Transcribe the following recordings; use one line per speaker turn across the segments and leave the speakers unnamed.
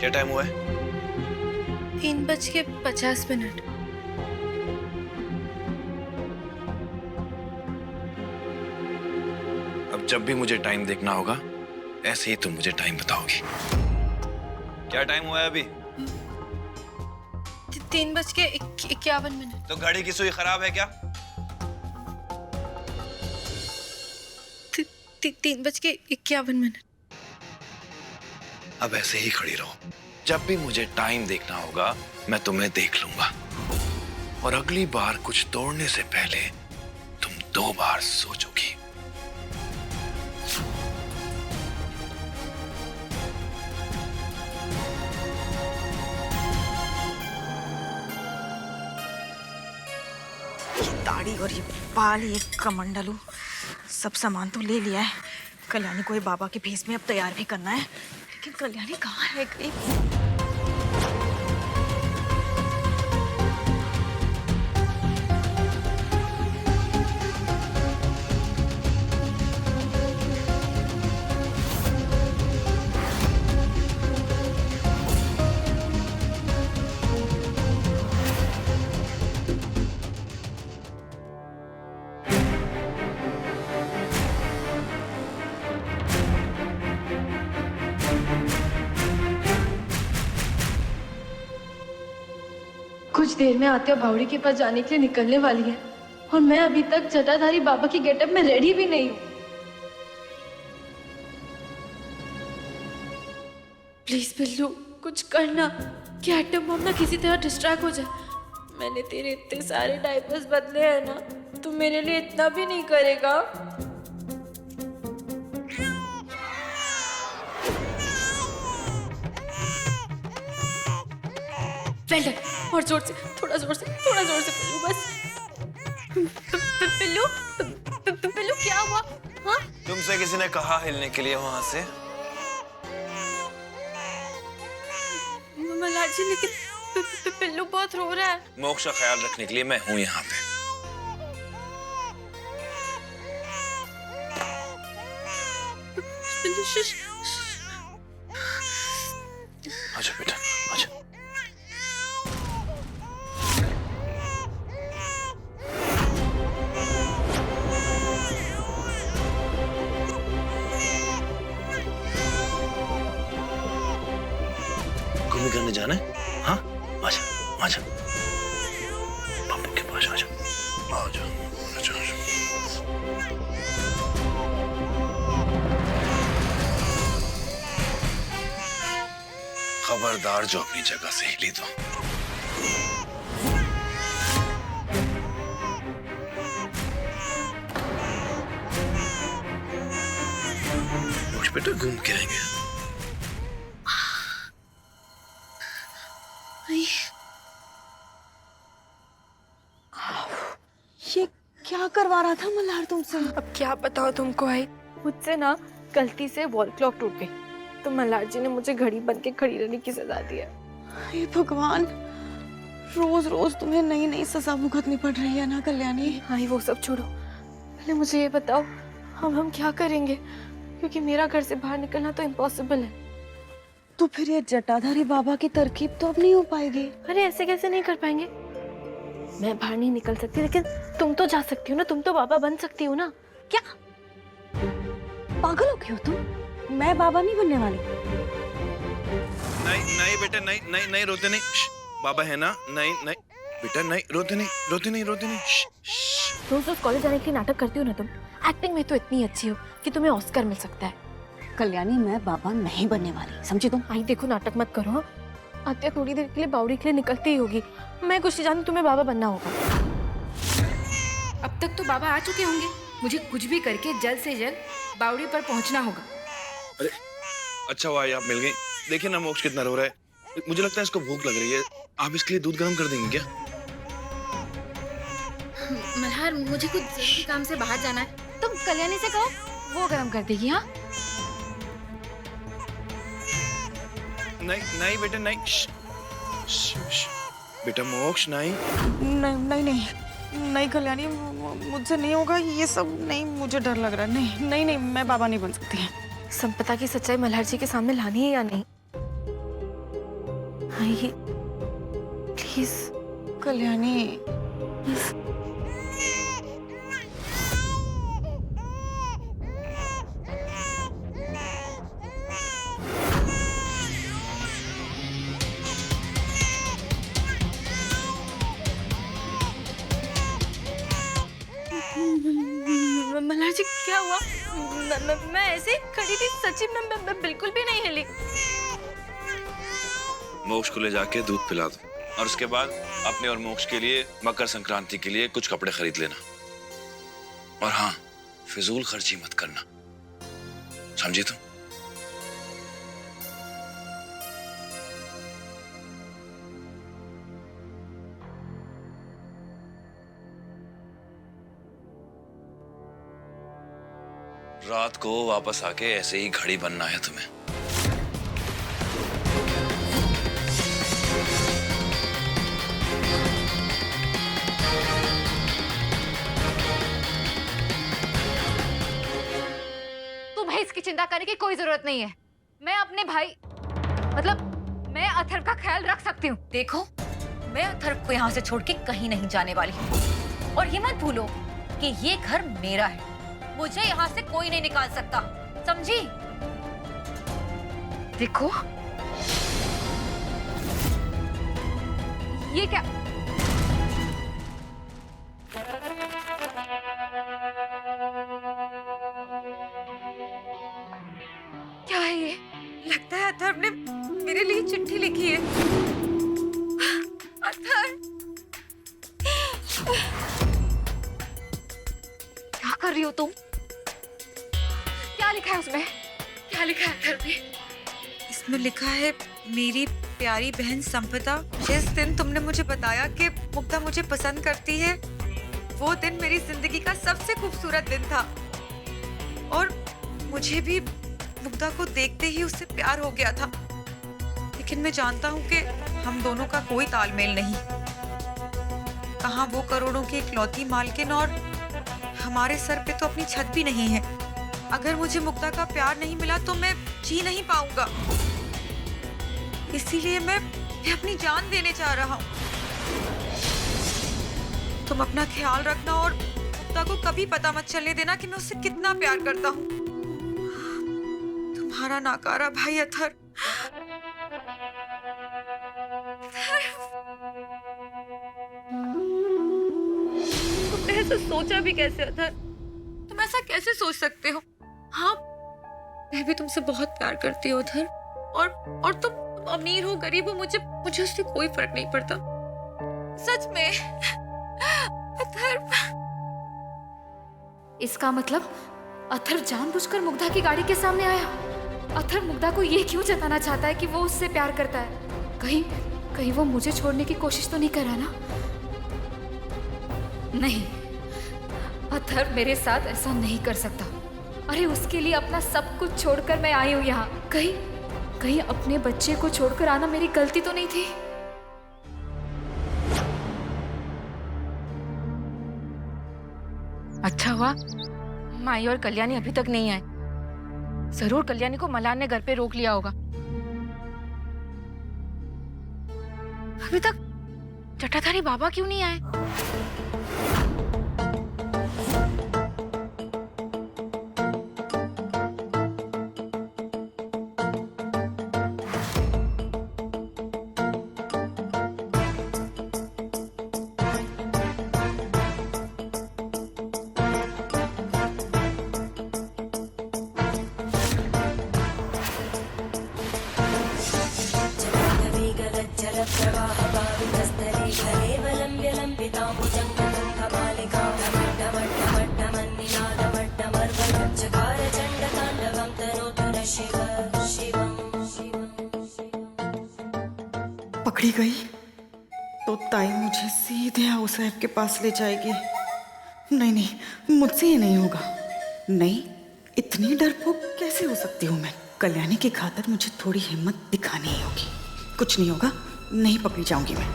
क्या टाइम हुआ है?
3:50।
अब जब भी मुझे टाइम देखना होगा ऐसे ही तुम मुझे टाइम बताओगी। क्या टाइम हुआ है अभी?
3:51।
तो घड़ी की सुई खराब है क्या?
3:51।
अब ऐसे ही खड़ी रहो। जब भी मुझे टाइम देखना होगा मैं तुम्हें देख लूंगा। और अगली बार कुछ तोड़ने से पहले तुम 2 बार सोचोगी।
दाढ़ी और ये बाल, ये कमंडलू, सब सामान तो ले लिया है। कल्याणी को ये बाबा के भेष में अब तैयार भी करना है, लेकिन कल्याणी कहाँ है गई?
कुछ देर में आत्या बावड़ी के पास जाने के लिए निकलने वाली है और मैं अभी तक जटाधारी बाबा की गेटअप में रेडी भी नहीं हूँ। प्लीज बिल्लू कुछ करना कि एटम बम ना किसी तरह डिस्ट्रैक्ट हो जाए। मैंने तेरे इतने सारे डायपर्स बदले हैं ना, तू मेरे लिए इतना भी नहीं करेगा? वेल डन, और जोर से, थोड़ा जोर से पिल्लू, बस। पिल्लू, पिल्लू क्या हुआ? हाँ?
तुमसे किसी ने कहा हिलने के लिए वहां से?
मल्हार जी, लेकिन पिल्लू बहुत रो रहा है।
मोक्ष का ख्याल रखने के लिए मैं हूं यहाँ पे।
पिल्लू
आजा बेटा, आजा। घूमी करने जाना है? हाँ, आजा, आजा। पापा के पास आजा, आजा, आजा, आजा। खबरदार जो अपनी जगह से हिली तो। कुछ बेटा घूम के आएंगे।
ये क्या करवा रहा था मल्हार तुमसे?
अब क्या बताओ तुमको आई, मुझसे ना गलती से वॉल क्लॉक टूट गई, तो मल्हार जी ने मुझे घड़ी बन के खड़ी रहने की सजा दी है।
हे भगवान, रोज रोज तुम्हें नई नई सजा भुगतनी पड़ रही है ना कल्याणी?
आई वो सब छोड़ो, पहले मुझे ये बताओ हम क्या करेंगे, क्योंकि मेरा घर से बाहर निकलना तो इम्पॉसिबल है।
तो फिर ये जटाधारी बाबा की तरकीब तो अब नहीं हो पाएगी।
अरे ऐसे कैसे नहीं कर पाएंगे? मैं बाहर नहीं निकल सकती, लेकिन तुम तो जा सकती हो ना, तुम तो बाबा बन सकती हो ना।
क्या पागल हो गई हो तुम? मैं बाबा नहीं बनने वाली।
नहीं नहीं बेटा, नहीं नहीं नहीं, रोते नहीं। बाबा है ना? नहीं नहीं बेटा, नहीं रोते नहीं, रोते नहीं, रोते नहीं।
रोज रोज कॉलेज जाने के लिए नाटक करती हो ना तुम। एक्टिंग में तो इतनी अच्छी हो कि तुम्हें ऑस्कर मिल सकता है।
कल्याणी, मैं बाबा नहीं बनने वाली, समझी तुम?
आई देखो, नाटक मत करो। हाँ? आत्या थोड़ी देर के लिए बावड़ी के लिए निकलती ही होगी, मैं कुछ नहीं जानती, तुम्हें बाबा बनना होगा।
अब तक तो बाबा आ चुके होंगे, मुझे कुछ भी करके जल्द से जल्द बावड़ी पर पहुंचना होगा।
अरे अच्छा हुआ आप मिल गई। देखिए ना मोक्ष कितना रो रहा है, मुझे लगता है इसको भूख लग रही है। आप इसके लिए दूध गर्म कर देंगे क्या?
मल्हार, मुझे कुछ जरूरी काम से बाहर जाना है, तुम कल्याणी से कहो, वो गर्म कर देगी। हाँ
नहीं नहीं बेटा, नहीं। बेटा मोक्ष, नहीं
नहीं नहीं नहीं नहीं कल्याणी, मुझसे नहीं होगा ये सब। नहीं, मुझे डर लग रहा है। नहीं नहीं नहीं, मैं बाबा नहीं बन सकती।
संपदा की सच्चाई मल्हार जी के सामने लानी है या नहीं?
नहीं, प्लीज कल्याणी, प्लीज। मल्हार जी क्या हुआ? मैं ऐसे ही खड़ी थी, सच्ची मैं बिल्कुल भी नहीं हिली।
मोक्ष को ले जाके दूध पिला दो और उसके बाद अपने और मोक्ष के लिए मकर संक्रांति के लिए कुछ कपड़े खरीद लेना। और हाँ, फिजूल खर्ची मत करना, समझी तुम? रात को वापस आके ऐसे ही घड़ी बनना है तुम्हें।
तुम्हें इसकी चिंता करने की कोई जरूरत नहीं है। मैं अपने भाई मतलब मैं अथर्व का ख्याल रख सकती हूँ।
देखो, मैं अथर्व को यहाँ से छोड़ के कहीं नहीं जाने वाली हूँ। और ये मत भूलो कि ये घर मेरा है, मुझे यहाँ से कोई नहीं निकाल सकता, समझी?
देखो, ये क्या? क्या है ये?
लगता है अथर्व ने मेरे लिए चिट्ठी लिखी है। अथर्व,
क्या कर रही हो तुम? क्या लिखा है उसमें? क्या लिखा है अथर्व ने?
इसमें लिखा है, मेरी प्यारी बहन संपदा, जिस दिन तुमने मुझे बताया कि मुग्धा मुझे पसंद करती है, वो दिन मेरी जिंदगी का सबसे खूबसूरत दिन था। और मुझे भी मुग्धा को देखते ही उससे प्यार हो गया था। लेकिन मैं जानता हूँ कि हम दोनों का कोई तालमेल नहीं। कहाँ वो करोड़ों की इकलौती मालकिन और हमारे सर पे तो अपनी छत भी नहीं है। अगर मुझे मुग्धा का प्यार नहीं मिला तो मैं जी नहीं पाऊंगा। इसीलिए मैं अपनी जान देने जा रहा हूँ। तुम अपना ख्याल रखना और मुग्धा को कभी पता मत चलने देना कि मैं उससे कितना प्यार करता हूँ। तुम्हारा नाकारा भाई अथर्व। तुमने ऐसा सोचा भी कैसे अथर्व? तुम ऐसा कैसे सोच सकते हो? हाँ, मैं भी तुमसे बहुत प्यार करती हूँ अथर्व। और तुम अमीर हो गरीब हो, मुझे उससे कोई फर्क नहीं पड़ता। सच में अथर्व।
इसका मतलब अथर्व जानबूझकर मुग्धा की गाड़ी के सामने आया। अथर्व मुग्धा को ये क्यों जताना चाहता है कि वो उससे प्यार करता है? कहीं वो मुझे छोड़ने की कोशिश तो नहीं कर रहा ना? नहीं, अथर्व मेरे साथ ऐसा नहीं कर सकता। अरे उसके लिए अपना सब कुछ छोड़कर मैं आई हूँ यहाँ। कहीं अपने बच्चे को छोड़कर आना मेरी गलती तो नहीं थी?
अच्छा हुआ माई और कल्याणी अभी तक नहीं आए। जरूर कल्याणी को मलान ने घर पे रोक लिया होगा। अभी तक जटाधारी बाबा क्यों नहीं आए?
पकड़ी गई तो ताई मुझे सीधे हाउ साहब के पास ले जाएगी। नहीं, मुझसे ये नहीं होगा। नहीं, इतनी डरपोक कैसे हो सकती हूँ मैं? कल्याणी की खातिर मुझे थोड़ी हिम्मत दिखानी ही होगी। कुछ नहीं होगा, नहीं पकड़ी जाऊंगी मैं।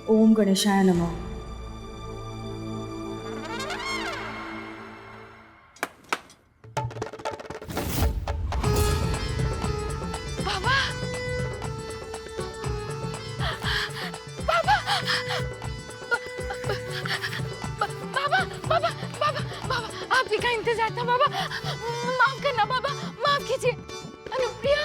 ओम गणेशाय नमः।
गया था बाबा, माफ करना बाबा, माफ कीजिए। अनुप्रिया,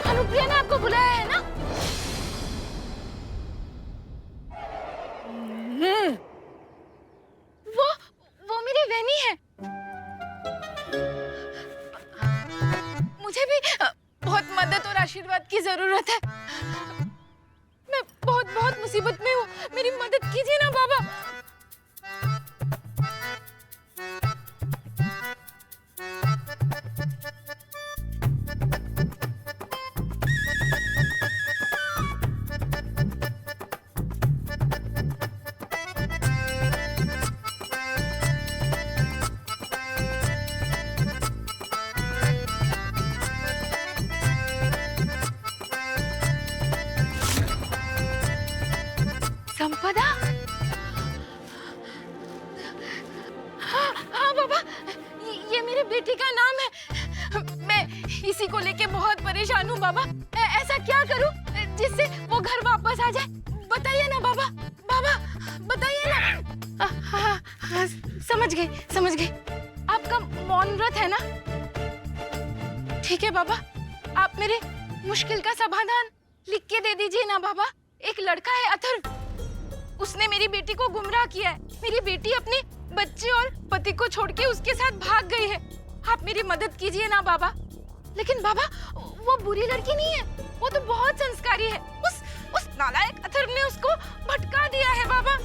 अनुप्रिया ने आपको बुलाया है ना? वो मेरी वहनी है। मुझे भी बहुत मदद और आशीर्वाद की जरूरत है। मैं बहुत बहुत मुसीबत में हूँ, मेरी मदद कीजिए ना बाबा। संपदा? हाँ हाँ बाबा, ये मेरे बेटी का नाम है। मैं इसी को लेके बहुत परेशान हूँ बाबा। ऐसा क्या करूँ जिससे वो घर वापस आ जाए? बताइए ना बाबा, बाबा बताइए ना। हाँ हाँ, समझ गई। आपका मौन व्रत है ना? ठीक है बाबा, आप मेरे मुश्किल का समाधान लिख के दे दीजिए ना बाबा। एक लड़का है अथर्व, उसने मेरी बेटी को गुमराह किया है। मेरी बेटी अपने बच्चे और पति को छोड़ के उसके साथ भाग गई है। आप मेरी मदद कीजिए ना बाबा। लेकिन बाबा, वो बुरी लड़की नहीं है, वो तो बहुत संस्कारी है। उस नालायक अथर्व ने उसको भटका दिया है बाबा।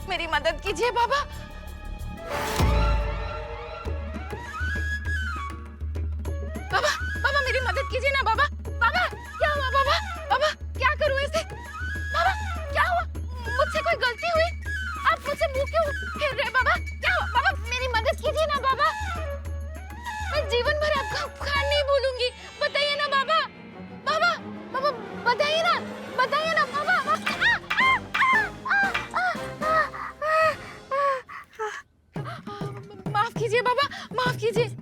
मेरी मदद कीजिए बाबा। बाबा मेरी मदद कीजिए ना बाबा। बाबा क्या हुआ बाबा? बाबा क्या करूं ऐसे? बाबा क्या हुआ? मुझसे कोई गलती हुई? आप मुझसे मुंह क्यों फेर रहे बाबा? क्या हुआ? बाबा मेरी मदद कीजिए ना बाबा। मैं जीवन भर आपका उपकार नहीं भूलूंगी। बताइए ना बाबा। बाबा बताइए ना बाबा। माफ कीजिए बाबा, माफ कीजिए।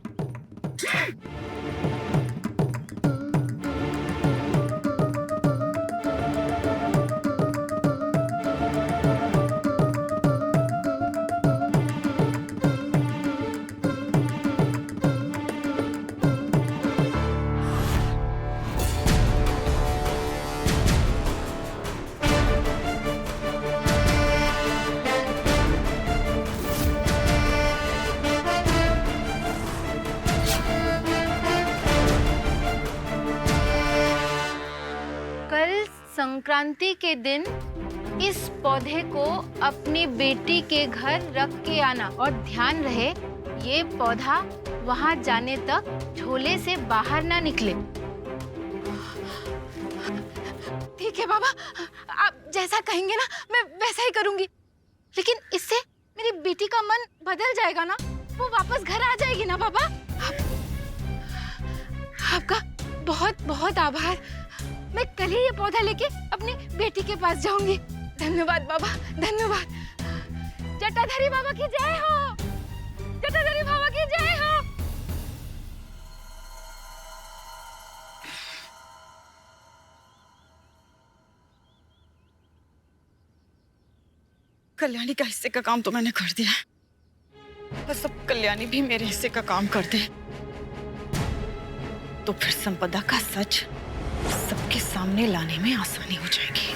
संक्रांति के दिन इस पौधे को अपनी बेटी के घर रख के आना और ध्यान रहे ये पौधा वहां जाने तक झोले से बाहर ना निकले।
ठीक है बाबा, आप जैसा कहेंगे ना मैं वैसा ही करूंगी। लेकिन इससे मेरी बेटी का मन बदल जाएगा ना, वो वापस घर आ जाएगी ना बाबा। आपका बहुत बहुत आभार। मैं कल ही ये पौधा लेके अपनी बेटी के पास जाऊंगी। धन्यवाद बाबा, धन्यवाद। जटाधारी बाबा की जय हो, जटाधारी बाबा की जय हो।
कल्याणी का हिस्से का काम तो मैंने कर दिया, बस अब कल्याणी भी मेरे हिस्से का काम कर दे तो फिर संपदा का सच सबके सामने लाने में आसानी हो जाएगी।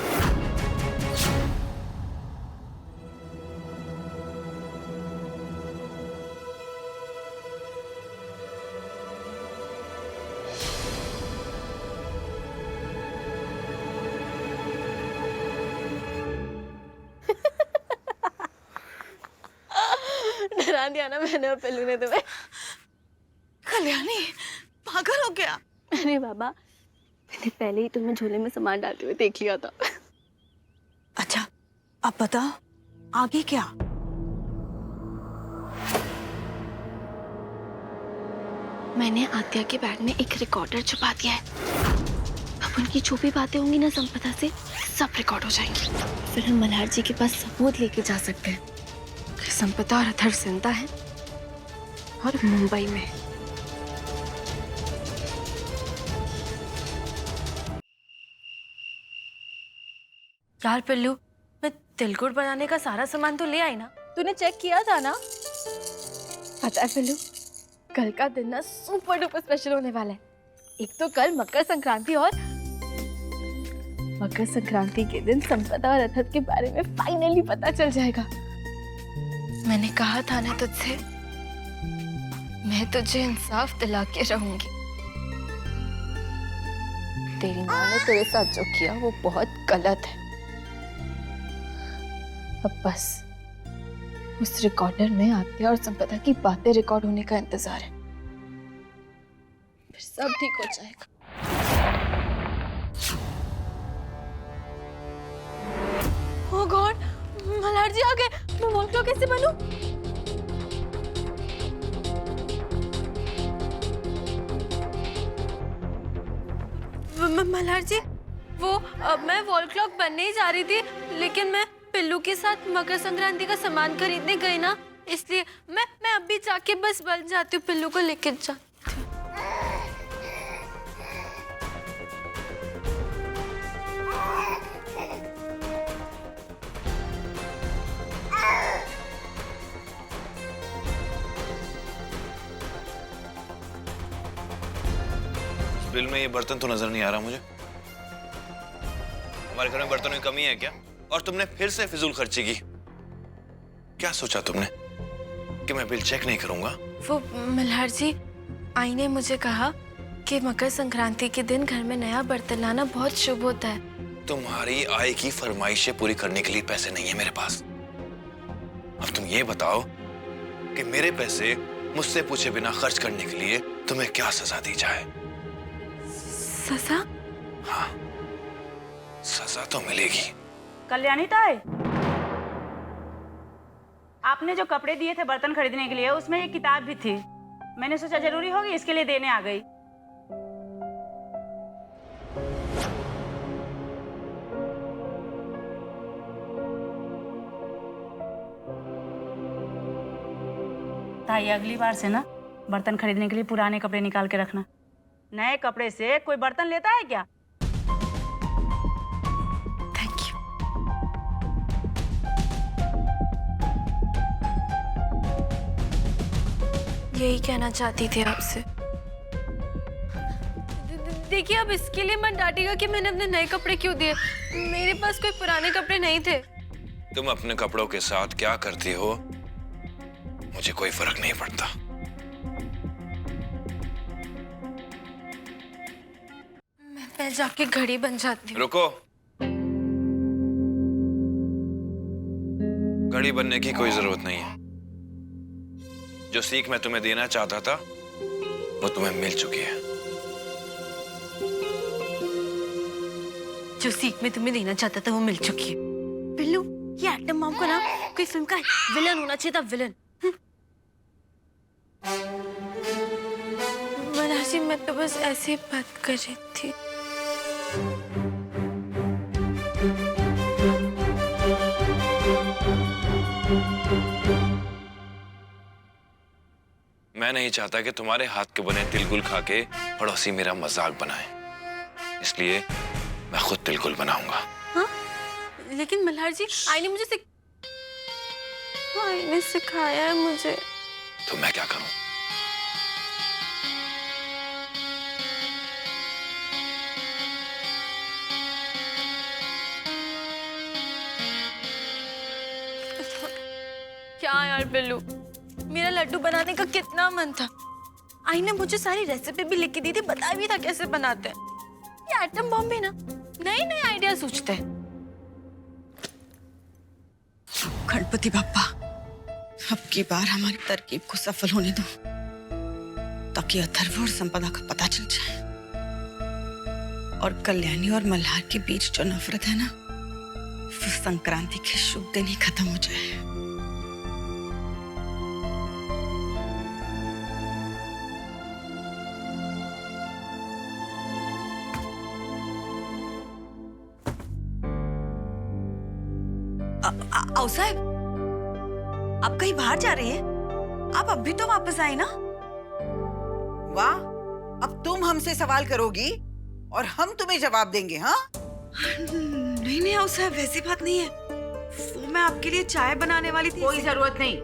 डरा दिया ना मैंने और पल्लू ने तुम्हें।
कल्याणी पागल हो गया।
अरे बाबा, मैंने पहले ही तुम्हें झोले में सामान डालते हुए देख लिया था।
अच्छा अब बताओ आगे क्या?
मैंने आद्या के बैग में एक रिकॉर्डर छुपा दिया है। अब उनकी जो भी बातें होंगी ना संपदा से, सब रिकॉर्ड हो जाएंगी। फिर हम मल्हार जी के पास सबूत लेके जा सकते हैं कि संपदा और अथर्व जिंदा है और मुंबई में। यार पिल्लू, मैं तिलकुट बनाने का सारा सामान तो ले आई ना? तूने चेक किया था ना? पता है पिल्लू, कल का दिन ना सुपर डुपर स्पेशल होने वाला है। एक तो कल मकर संक्रांति और मकर संक्रांति के दिन संपदा और अथर्व के बारे में फाइनली पता चल जाएगा। मैंने कहा था ना तुझसे, मैं तुझे इंसाफ दिला के रहूंगी। तेरी माँ ने तेरे साथ जो किया वो बहुत गलत है। अब बस उस रिकॉर्डर में आत्या और संपदा की बातें रिकॉर्ड होने का इंतजार है, फिर सब ठीक हो जाएगा। ओह गॉड, मल्हार जी आ गए। मैं वॉल क्लॉक कैसे बनूं? मल्हार जी, वो मैं वॉल क्लॉक बनने ही जा रही थी, लेकिन मैं पिल्लू के साथ मकर संक्रांति का सामान खरीदने गई ना, इसलिए मैं अभी जाके बस बन जाती हूँ, पिल्लू को लेके जाती हूँ।
बिल में ये बर्तन तो नजर नहीं आ रहा मुझे। हमारे घर में बर्तनों की कमी है क्या? और तुमने फिर से फिजूल खर्ची की। क्या सोचा तुमने कि मैं बिल चेक नहीं करूंगा?
वो मल्हार जी, आई ने मुझे कहा कि मकर संक्रांति के दिन घर में नया बर्तन लाना बहुत शुभ होता है।
तुम्हारी आय की फरमाइशें पूरी करने के लिए पैसे नहीं है मेरे पास। अब तुम ये बताओ कि मेरे पैसे मुझसे पूछे बिना खर्च करने के लिए तुम्हें क्या सजा दी जाए?
सजा?
हाँ, सजा तो मिलेगी।
कल्याणी ताई, आपने जो कपड़े दिए थे बर्तन खरीदने के लिए, उसमें ये किताब भी थी। मैंने सोचा जरूरी होगी, इसके लिए देने आ गई। ताई, अगली बार से ना बर्तन खरीदने के लिए पुराने कपड़े निकाल के रखना। नए कपड़े से कोई बर्तन लेता है क्या?
Thank you. यही कहना चाहती थी आपसे। देखिए, अब इसके लिए मत डांटिएगा कि मैंने अपने नए कपड़े क्यों दिए। मेरे पास कोई पुराने कपड़े नहीं थे।
तुम अपने कपड़ों के साथ क्या करती हो मुझे कोई फर्क नहीं पड़ता।
मैं जाके घड़ी बन जाती हूँ।
रुको, घड़ी बनने की कोई जरूरत नहीं है। जो सीख मैं तुम्हें देना चाहता था वो तुम्हें मिल चुकी है।
जो सीख मैं तुम्हें देना चाहता था वो मिल चुकी है। पिल्लू, ये एटम मॉम को ना कोई फिल्म का विलन होना चाहिए था, विलन। मल्हार जी, मैं तो बस ऐसे ही बात कर रही थी।
मैं नहीं चाहता कि तुम्हारे हाथ के बने तिलगुल खा के पड़ोसी मेरा मजाक बनाए, इसलिए मैं खुद तिलगुल बनाऊंगा।
हाँ? लेकिन मल्हार जी, आई ने सिखाया है मुझे।
तो मैं क्या करूं?
क्या यार बिल्लू, मेरा लड्डू बनाने का कितना मन था। आई ने मुझे सारी रेसिपी भी लिख के दी थी, बताया भी था कैसे बनाते हैं। ये एटम बॉम्ब भी ना नए नए आइडिया सोचते हैं।
गणपति बाप्पा, अब की बार हमारी तरकीब को सफल होने दो, ताकि अथर्व और संपदा का पता चल जाए और कल्याणी और मल्हार के बीच जो नफरत है ना, वो संक्रांति के शुभ दिन ही खत्म हो जाए। आओ साहब, आप कहीं बाहर जा रही हैं? आप अभी तो वापस आए ना?
वाह, अब तुम हमसे सवाल करोगी और हम तुम्हें जवाब देंगे। हाँ,
नहीं नहीं हाउस साहब, वैसी बात नहीं है। वो मैं आपके लिए चाय बनाने वाली थी।
कोई जरूरत नहीं।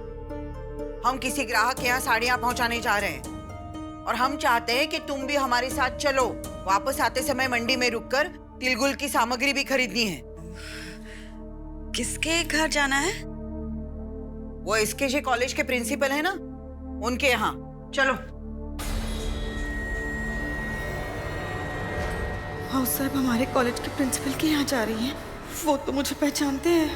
हम किसी ग्राहक के यहाँ साड़ियाँ पहुँचाने जा रहे हैं और हम चाहते हैं कि तुम भी हमारे साथ चलो। वापस आते समय मंडी में रुककर तिलगुल की सामग्री भी खरीदनी है।
किसके घर जाना है?
वो एसकेजे कॉलेज के प्रिंसिपल है ना, उनके यहाँ चलो।
हाउस साहब हमारे कॉलेज के प्रिंसिपल के यहाँ जा रही हैं। वो तो मुझे पहचानते हैं।